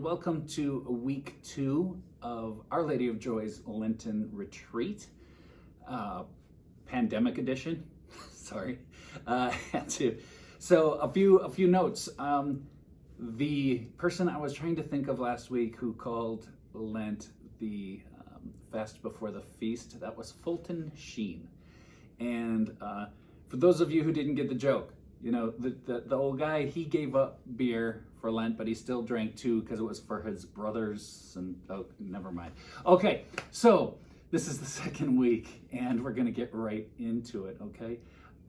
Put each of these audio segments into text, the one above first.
welcome to week 2 of Our Lady of Joy's Lenten Retreat, pandemic edition. Sorry. So a few notes. The person I was trying to think of last week who called Lent the fast before the feast, that was Fulton Sheen. And for those of you who didn't get the joke, you know, the old guy, he gave up beer for Lent, but he still drank 2 because it was for his brothers and, oh, never mind. Okay, so this is the second week and we're gonna get right into it, okay?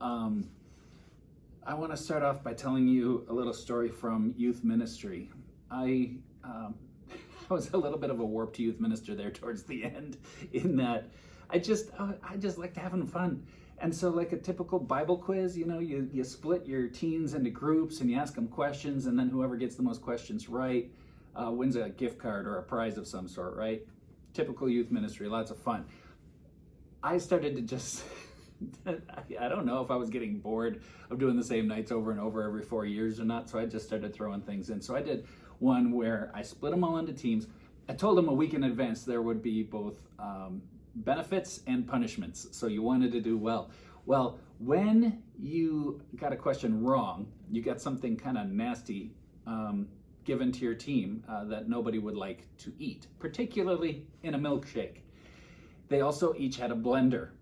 I wanna start off by telling you a little story from youth ministry. I was a little bit of a warped youth minister there towards the end, in that I just liked having fun. And so, like a typical Bible quiz, you know, you split your teens into groups and you ask them questions, and then whoever gets the most questions right wins a gift card or a prize of some sort, right? Typical youth ministry, lots of fun. I started to just, I don't know if I was getting bored of doing the same nights over and over every 4 years or not, so I just started throwing things in. So I did one where I split them all into teams. I told them a week in advance there would be both benefits and punishments, so you wanted to do well. Well, when you got a question wrong, you got something kind of nasty given to your team that nobody would like to eat, particularly in a milkshake. They also each had a blender.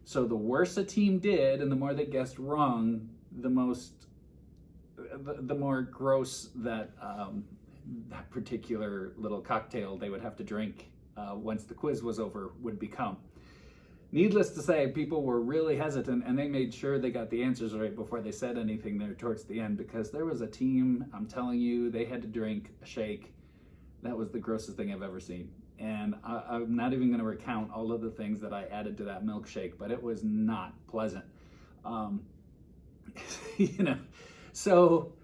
So the worse a team did and the more they guessed wrong, the more gross that that particular little cocktail they would have to drink once the quiz was over would become. Needless to say, people were really hesitant and they made sure they got the answers right before they said anything there towards the end, because there was a team, I'm telling you, they had to drink a shake. That was the grossest thing I've ever seen. And I'm not even going to recount all of the things that I added to that milkshake, but it was not pleasant. You know, so,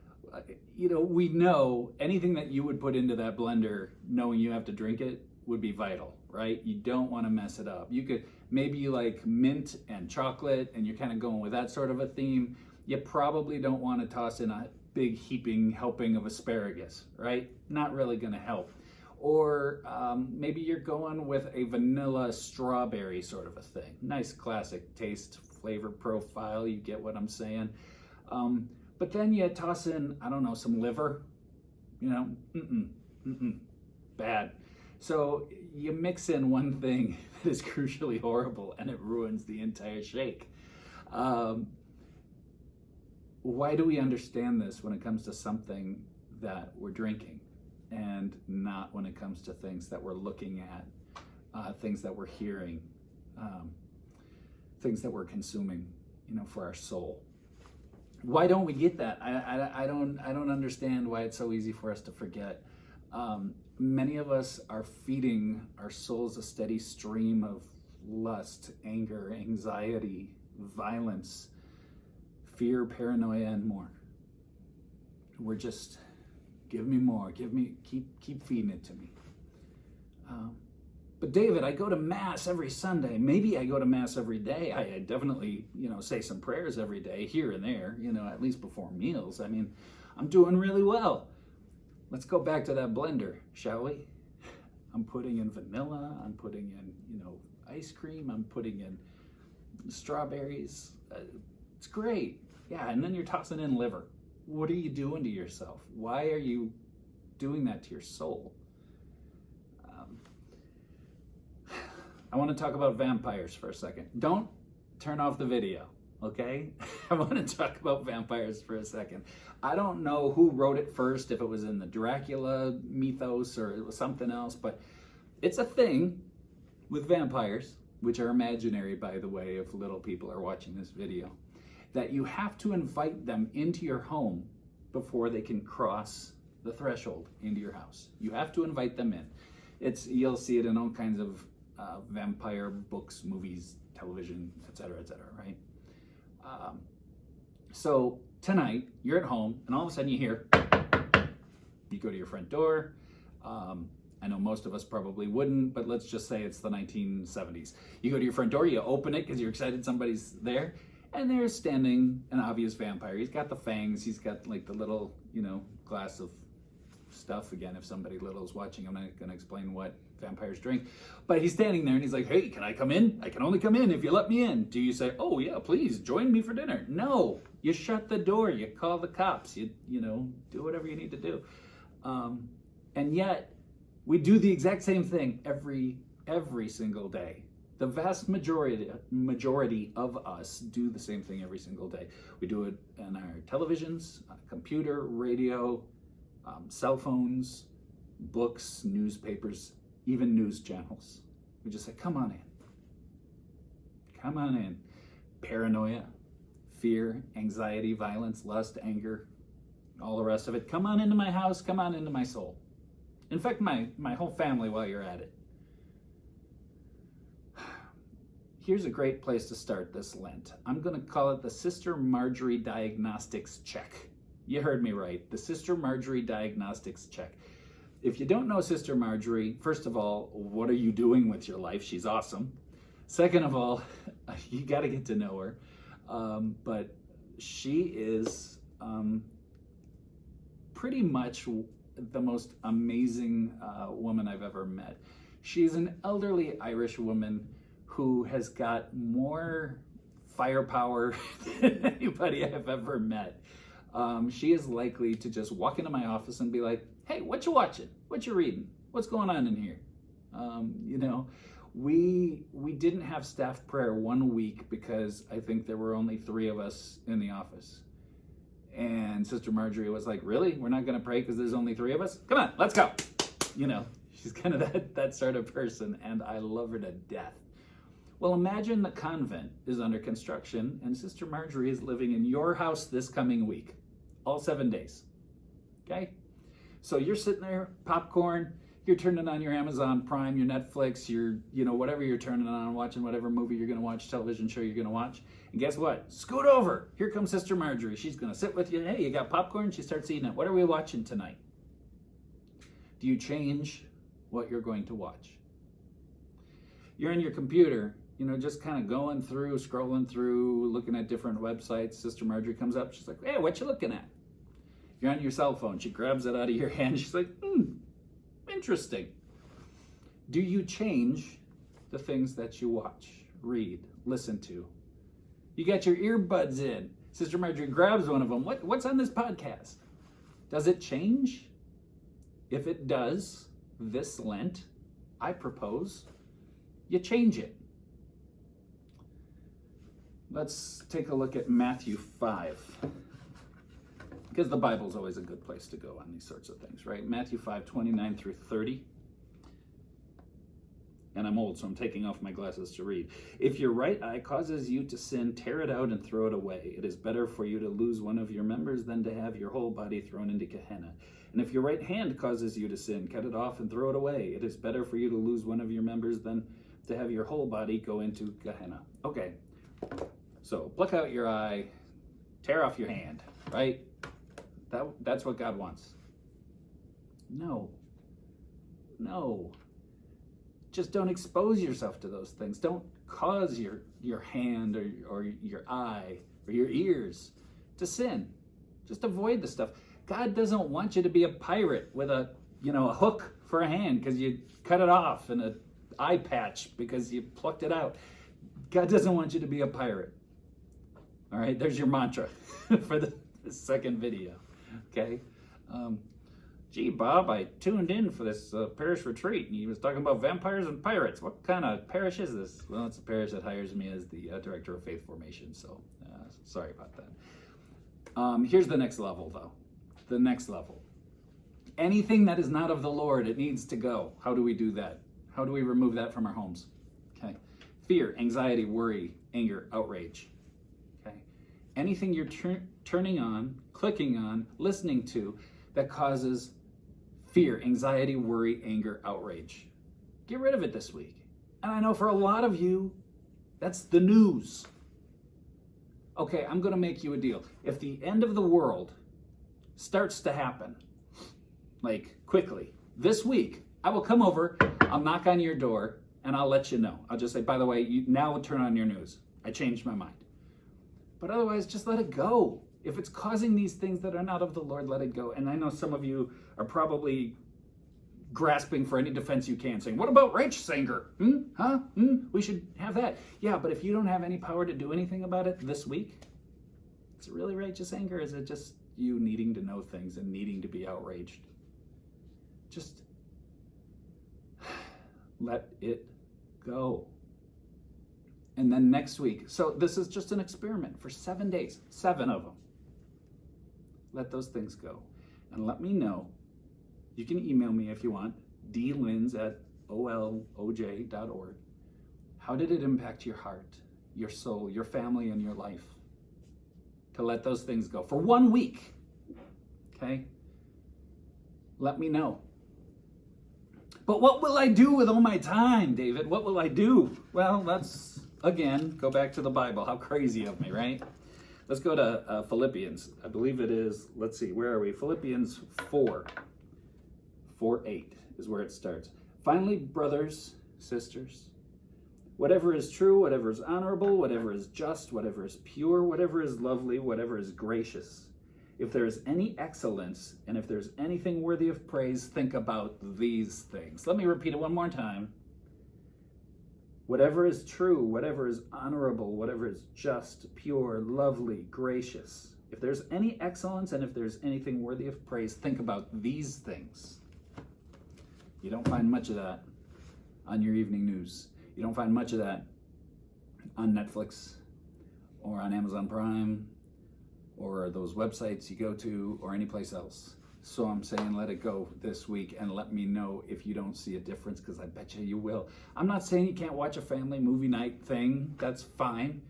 you know, we know anything that you would put into that blender, knowing you have to drink it, would be vital, right? You don't want to mess it up. You could, maybe you like mint and chocolate and you're kind of going with that sort of a theme. You probably don't want to toss in a big heaping helping of asparagus, right? Not really going to help. Or maybe you're going with a vanilla strawberry sort of a thing. Nice classic taste, flavor profile, you get what I'm saying. But then you toss in, I don't know, some liver, you know, bad. So you mix in one thing that is crucially horrible and it ruins the entire shake. Why do we understand this when it comes to something that we're drinking and not when it comes to things that we're looking at, things that we're hearing, things that we're consuming, you know, for our soul? Why don't we get that? I don't understand why it's so easy for us to forget. Many of us are feeding our souls a steady stream of lust, anger, anxiety, violence, fear, paranoia, and more. We're just, give me more, keep feeding it to me. But David, I go to Mass every Sunday. Maybe I go to Mass every day. I definitely, you know, say some prayers every day, here and there, you know, at least before meals. I mean, I'm doing really well. Let's go back to that blender, shall we? I'm putting in vanilla, I'm putting in, you know, ice cream, I'm putting in strawberries. It's great. Yeah, and then you're tossing in liver. What are you doing to yourself? Why are you doing that to your soul? I want to talk about vampires for a second. Don't turn off the video, okay? I want to talk about vampires for a second. I don't know who wrote it first, if it was in the Dracula mythos or it was something else, but it's a thing with vampires, which are imaginary, by the way, if little people are watching this video, that you have to invite them into your home before they can cross the threshold into your house. You have to invite them in. You'll see it in all kinds of vampire books, movies, television, etc., right? So tonight, you're at home, and all of a sudden you hear, you go to your front door. I know most of us probably wouldn't, but let's just say it's the 1970s. You go to your front door, you open it because you're excited somebody's there, and there's standing an obvious vampire. He's got the fangs, he's got like the little, you know, glass of stuff. Again, if somebody little is watching, I'm not going to explain what vampires drink. But he's standing there and he's like, hey, can I come in? I can only come in if you let me in. Do you say, oh yeah, please join me for dinner? No, you shut the door, you call the cops, you know, do whatever you need to do. And yet we do the exact same thing every single day. The vast majority of us do the same thing every single day. We do it on our televisions, computer, radio, cell phones, books, newspapers, even news channels. We just say, come on in. Come on in. Paranoia, fear, anxiety, violence, lust, anger, all the rest of it. Come on into my house, come on into my soul. Infect my whole family while you're at it. Here's a great place to start this Lent. I'm going to call it the Sister Marjorie Diagnostics Check. You heard me right. The Sister Marjorie Diagnostics Check. If you don't know Sister Marjorie, first of all, what are you doing with your life? She's awesome. Second of all, you got to get to know her. But she is pretty much the most amazing woman I've ever met. She's an elderly Irish woman who has got more firepower than anybody I've ever met. She is likely to just walk into my office and be like, hey, what you watching? What you reading? What's going on in here? You know, we didn't have staff prayer 1 week because I think there were only 3 of us in the office. And Sister Marjorie was like, really? We're not going to pray because there's only 3 of us? Come on, let's go. You know, she's kind of that sort of person, and I love her to death. Well, imagine the convent is under construction and Sister Marjorie is living in your house this coming week, all 7 days, okay? So you're sitting there, popcorn, you're turning on your Amazon Prime, your Netflix, your, you know, whatever you're turning on, watching whatever movie you're gonna watch, television show you're gonna watch, and guess what? Scoot over, here comes Sister Marjorie. She's gonna sit with you, hey, you got popcorn? She starts eating it. What are we watching tonight? Do you change what you're going to watch? You're in your computer, you know, just kind of going through, scrolling through, looking at different websites. Sister Marjorie comes up, she's like, hey, what you looking at? You're on your cell phone, she grabs it out of your hand, she's like, interesting. Do you change the things that you watch, read, listen to? You got your earbuds in. Sister Marjorie grabs one of them. What's on this podcast? Does it change? If it does, this Lent, I propose you change it. Let's take a look at Matthew 5. Because the Bible's always a good place to go on these sorts of things, right? Matthew 5, 29 through 30. And I'm old, so I'm taking off my glasses to read. If your right eye causes you to sin, tear it out and throw it away. It is better for you to lose one of your members than to have your whole body thrown into Gehenna. And if your right hand causes you to sin, cut it off and throw it away. It is better for you to lose one of your members than to have your whole body go into Gehenna. Okay, so pluck out your eye, tear off your hand, right? That's what God wants. No. Just don't expose yourself to those things. Don't cause your hand or your eye or your ears to sin. Just avoid the stuff. God doesn't want you to be a pirate with a hook for a hand because you cut it off and an eye patch because you plucked it out. God doesn't want you to be a pirate. All right, there's your mantra for the second video. Okay. Gee, Bob, I tuned in for this parish retreat, and he was talking about vampires and pirates. What kind of parish is this? Well, it's a parish that hires me as the director of faith formation, so sorry about that. Here's the next level, though. The next level. Anything that is not of the Lord, it needs to go. How do we do that? How do we remove that from our homes? Okay. Fear, anxiety, worry, anger, outrage. Okay. Anything you're turning on, clicking on, listening to that causes fear, anxiety, worry, anger, outrage. Get rid of it this week. And I know for a lot of you, that's the news. Okay, I'm going to make you a deal. If the end of the world starts to happen, like quickly, this week, I will come over, I'll knock on your door, and I'll let you know. I'll just say, by the way, you now turn on your news. I changed my mind. But otherwise, just let it go. If it's causing these things that are not of the Lord, let it go. And I know some of you are probably grasping for any defense you can, saying, what about righteous anger? We should have that. Yeah, but if you don't have any power to do anything about it this week, is it really righteous anger? Is it just you needing to know things and needing to be outraged? Just let it go. And then next week, so this is just an experiment for 7 days, 7 of them. Let those things go. And let me know. You can email me if you want, dlins@oloj.org. How did it impact your heart, your soul, your family, and your life to let those things go for 1 week? Okay? Let me know. But what will I do with all my time, David? What will I do? Well, let's, again, go back to the Bible. How crazy of me, right? Let's go to Philippians. I believe it is, let's see, where are we? Philippians 4:8 is where it starts. Finally, brothers, sisters, whatever is true, whatever is honorable, whatever is just, whatever is pure, whatever is lovely, whatever is gracious, if there is any excellence, and if there's anything worthy of praise, think about these things. Let me repeat it one more time. Whatever is true, whatever is honorable, whatever is just, pure, lovely, gracious. If there's any excellence and if there's anything worthy of praise, think about these things. You don't find much of that on your evening news. You don't find much of that on Netflix or on Amazon Prime or those websites you go to or any place else. So I'm saying let it go this week and let me know if you don't see a difference, because I bet you will. I'm not saying you can't watch a family movie night thing. That's fine.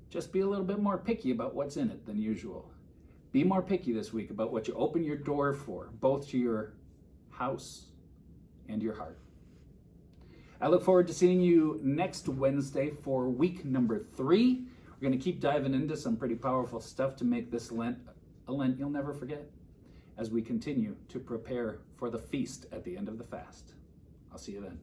Just be a little bit more picky about what's in it than usual. Be more picky this week about what you open your door for, both to your house and your heart. I look forward to seeing you next Wednesday for week number 3. We're going to keep diving into some pretty powerful stuff to make this Lent a Lent you'll never forget, as we continue to prepare for the feast at the end of the fast. I'll see you then.